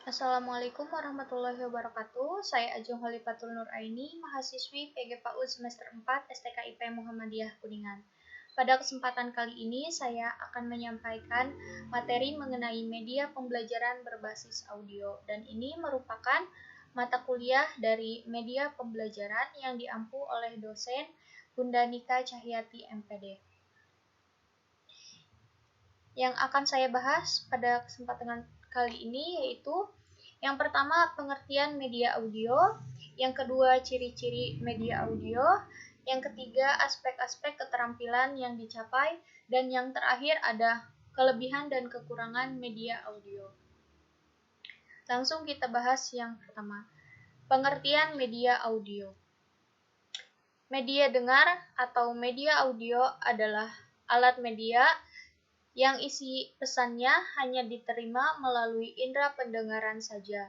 Assalamualaikum warahmatullahi wabarakatuh. Saya Ajeng Holifatul Nuraini, mahasiswi PG PAUD semester 4 STKIP Muhammadiyah Kuningan. Pada kesempatan kali ini saya akan menyampaikan materi mengenai media pembelajaran berbasis audio, dan ini merupakan mata kuliah dari media pembelajaran yang diampu oleh dosen Bunda Nika Cahyati MPD. Yang akan saya bahas pada kesempatan kali ini yaitu yang pertama, pengertian media audio. Yang kedua, ciri-ciri media audio. Yang ketiga, aspek-aspek keterampilan yang dicapai. Dan yang terakhir ada kelebihan dan kekurangan media audio. Langsung kita bahas yang pertama, pengertian media audio. Media dengar atau media audio adalah alat media yang isi pesannya hanya diterima melalui indera pendengaran saja.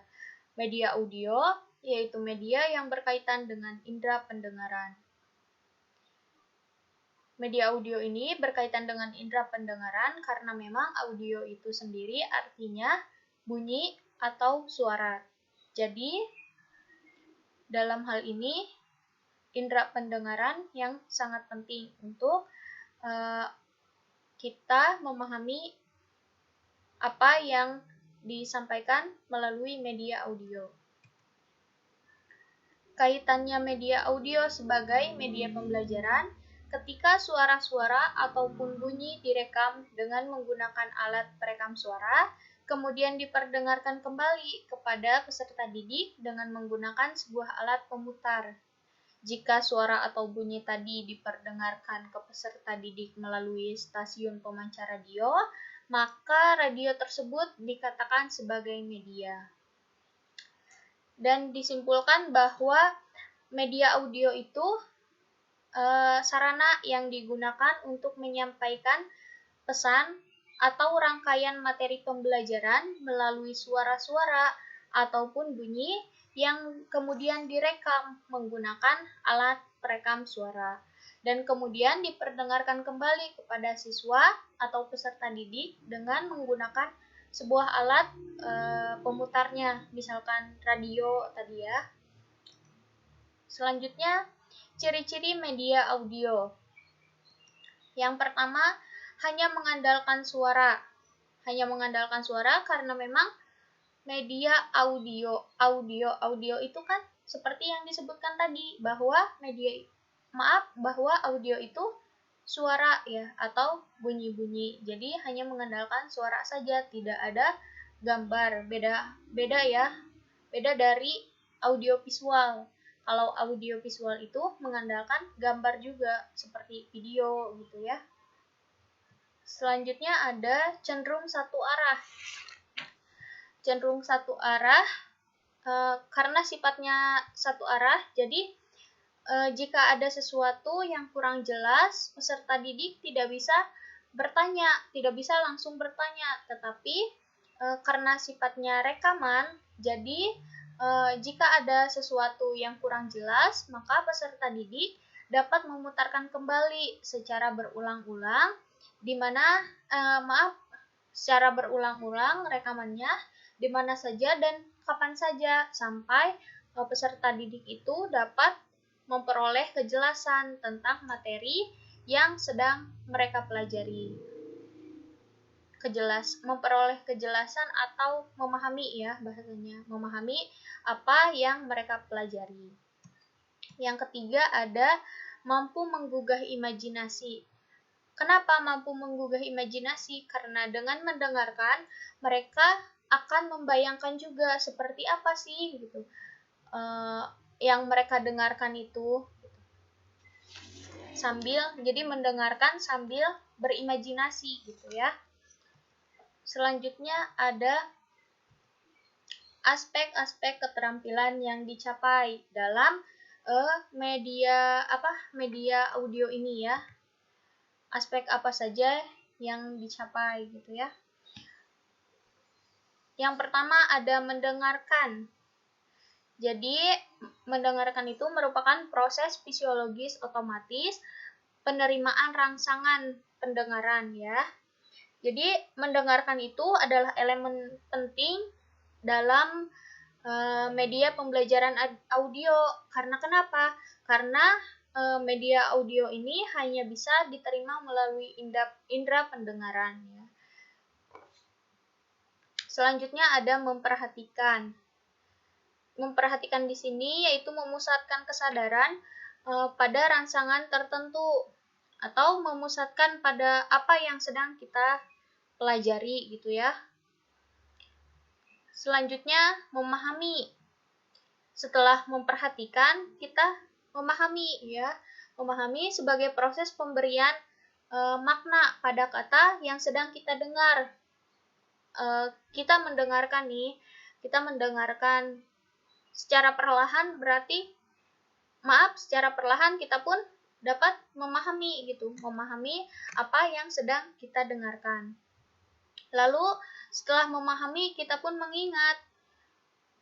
Media audio yaitu media yang berkaitan dengan indera pendengaran. Media audio ini berkaitan dengan indera pendengaran karena memang audio itu sendiri artinya bunyi atau suara. Jadi, dalam hal ini indera pendengaran yang sangat penting untuk kita memahami apa yang disampaikan melalui media audio. Kaitannya media audio sebagai media pembelajaran, ketika suara-suara ataupun bunyi direkam dengan menggunakan alat perekam suara, kemudian diperdengarkan kembali kepada peserta didik dengan menggunakan sebuah alat pemutar. Jika suara atau bunyi tadi diperdengarkan ke peserta didik melalui stasiun pemancar radio, maka radio tersebut dikatakan sebagai media. Dan disimpulkan bahwa media audio itu sarana yang digunakan untuk menyampaikan pesan atau rangkaian materi pembelajaran melalui suara-suara ataupun bunyi yang kemudian direkam menggunakan alat perekam suara dan kemudian diperdengarkan kembali kepada siswa atau peserta didik dengan menggunakan sebuah alat pemutarnya, misalkan radio tadi ya. Selanjutnya, ciri-ciri media audio. Yang pertama, hanya mengandalkan suara. Hanya mengandalkan suara karena memang media audio itu kan seperti yang disebutkan tadi bahwa bahwa audio itu suara ya atau bunyi-bunyi. Jadi hanya mengandalkan suara saja, tidak ada gambar. Beda ya. Beda dari audio visual. Kalau audio visual itu mengandalkan gambar juga seperti video gitu ya. Selanjutnya ada cenderung satu arah. Cenderung satu arah karena sifatnya satu arah, jadi jika ada sesuatu yang kurang jelas, peserta didik tidak bisa bertanya, tidak bisa langsung bertanya, tetapi karena sifatnya rekaman, jadi jika ada sesuatu yang kurang jelas, maka peserta didik dapat memutarkan kembali secara berulang-ulang, di mana secara berulang-ulang rekamannya di mana saja dan kapan saja sampai peserta didik itu dapat memperoleh kejelasan tentang materi yang sedang mereka pelajari. Memperoleh kejelasan atau memahami ya bahasanya, memahami apa yang mereka pelajari. Yang ketiga ada mampu menggugah imajinasi. Kenapa mampu menggugah imajinasi? Karena dengan mendengarkan mereka akan membayangkan juga seperti apa sih gitu yang mereka dengarkan itu jadi mendengarkan sambil berimajinasi gitu ya. Selanjutnya ada aspek-aspek keterampilan yang dicapai dalam media audio ini ya. Aspek apa saja yang dicapai gitu ya. Yang pertama ada mendengarkan. Jadi, mendengarkan itu merupakan proses fisiologis otomatis penerimaan rangsangan pendengaran ya. Jadi, mendengarkan itu adalah elemen penting dalam media pembelajaran audio. Karena kenapa? Karena media audio ini hanya bisa diterima melalui indera pendengaran. Ya. Selanjutnya ada memperhatikan. Memperhatikan di sini yaitu memusatkan kesadaran pada rangsangan tertentu atau memusatkan pada apa yang sedang kita pelajari gitu ya. Selanjutnya memahami. Setelah memperhatikan, kita memahami ya. Memahami sebagai proses pemberian makna pada kata yang sedang kita dengar. Kita mendengarkan kita mendengarkan secara perlahan, berarti secara perlahan kita pun dapat memahami gitu, memahami apa yang sedang kita dengarkan. Lalu setelah memahami, kita pun mengingat.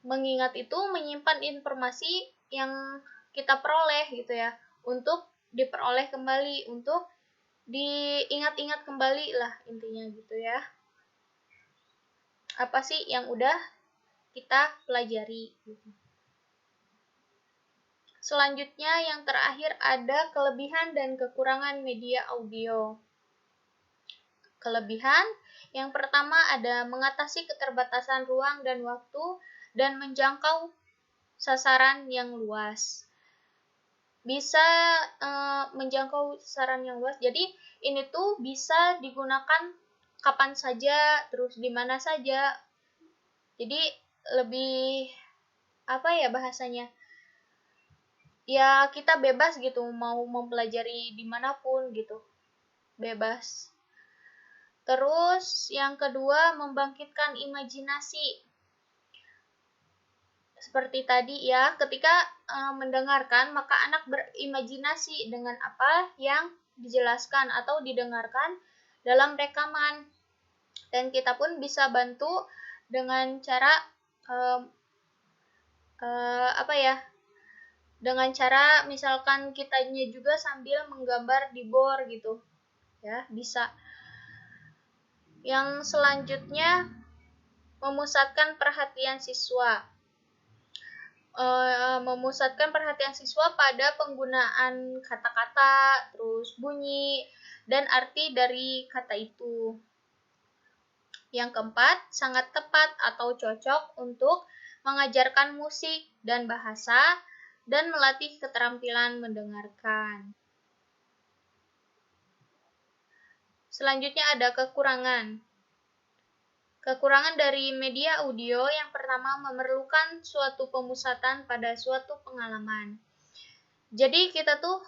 Mengingat itu menyimpan informasi yang kita peroleh gitu ya, untuk diperoleh kembali, untuk diingat-ingat kembali lah intinya gitu ya. Apa sih yang udah kita pelajari gitu. Selanjutnya yang terakhir ada kelebihan dan kekurangan media audio. Kelebihan yang pertama ada mengatasi keterbatasan ruang dan waktu dan menjangkau sasaran yang luas. Bisa menjangkau sasaran yang luas. Jadi ini tuh bisa digunakan kapan saja, terus di mana saja. Jadi lebih apa ya bahasanya? Ya kita bebas gitu, mau mempelajari dimanapun gitu. Bebas. Terus yang kedua membangkitkan imajinasi. Seperti tadi ya, ketika mendengarkan maka anak berimajinasi dengan apa yang dijelaskan atau didengarkan dalam rekaman. Dan kita pun bisa bantu dengan cara dengan cara misalkan kitanya juga sambil menggambar di board gitu. Ya, bisa. Yang selanjutnya memusatkan perhatian siswa. Memusatkan perhatian siswa pada penggunaan kata-kata, terus bunyi, dan arti dari kata itu. Yang keempat, sangat tepat atau cocok untuk mengajarkan musik dan bahasa, dan melatih keterampilan mendengarkan. Selanjutnya ada kekurangan. Kekurangan dari media audio yang pertama memerlukan suatu pemusatan pada suatu pengalaman. Jadi kita tuh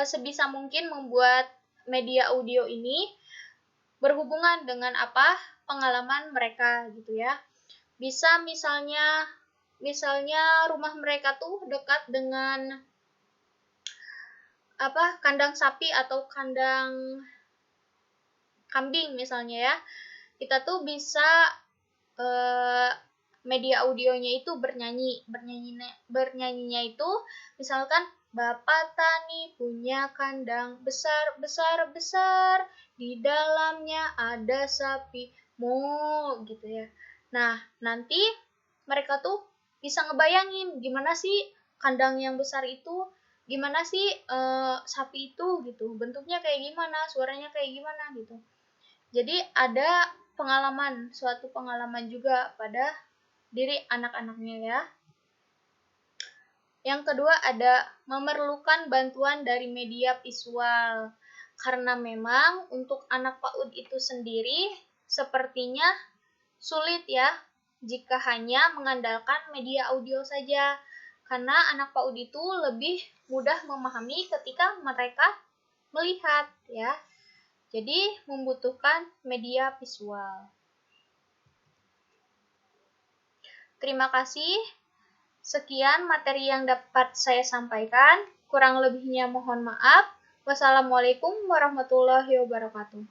sebisa mungkin membuat media audio ini berhubungan dengan apa pengalaman mereka gitu ya. Bisa misalnya rumah mereka tuh dekat dengan kandang sapi atau kandang kambing misalnya ya. Kita tuh bisa media audionya itu bernyanyinya itu misalkan Bapak Tani punya kandang besar di dalamnya ada sapi mo gitu ya. Nah nanti mereka tuh bisa ngebayangin gimana sih kandang yang besar itu, gimana sih sapi itu gitu, bentuknya kayak gimana, suaranya kayak gimana gitu. Jadi ada suatu pengalaman juga pada diri anak-anaknya ya. Yang kedua ada memerlukan bantuan dari media visual. Karena memang untuk anak PAUD itu sendiri sepertinya sulit ya jika hanya mengandalkan media audio saja. Karena anak PAUD itu lebih mudah memahami ketika mereka melihat ya. Jadi membutuhkan media visual. Terima kasih. Sekian materi yang dapat saya sampaikan. Kurang lebihnya mohon maaf. Wassalamualaikum warahmatullahi wabarakatuh.